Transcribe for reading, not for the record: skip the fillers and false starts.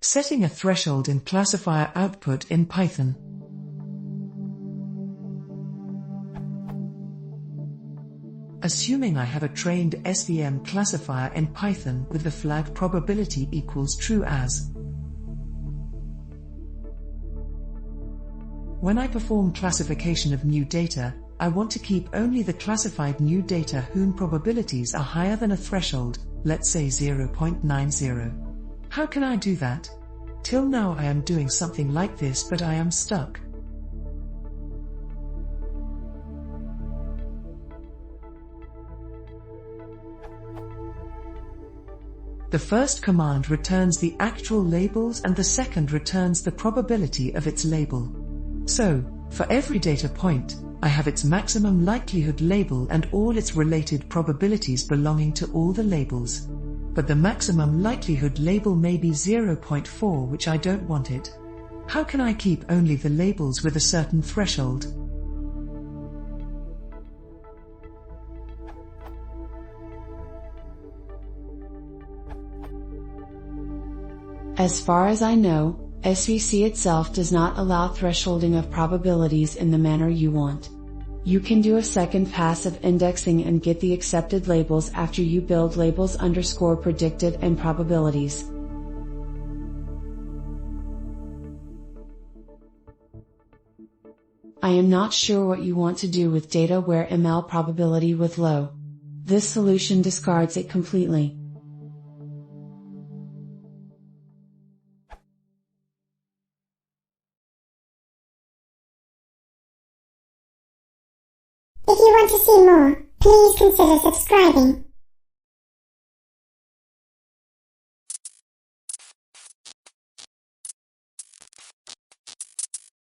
Setting a threshold in classifier output in Python. Assuming I have a trained SVM classifier in Python with the flag probability equals true as. When I perform classification of new data, I want to keep only the classified new data whose probabilities are higher than a threshold, let's say 0.90. How can I do that? Till now I am doing something like this, but I am stuck. The first command returns the actual labels and the second returns the probability of its label. So, for every data point, I have its maximum likelihood label and all its related probabilities belonging to all the labels. But the maximum likelihood label may be 0.4, which I don't want it. How can I keep only the labels with a certain threshold? As far as I know, SVC itself does not allow thresholding of probabilities in the manner you want. You can do a second pass of indexing and get the accepted labels after you build labels _ predicted and probabilities. I am not sure what you want to do with data where ML probability with low. This solution discards it completely. If you want to see more, please consider subscribing.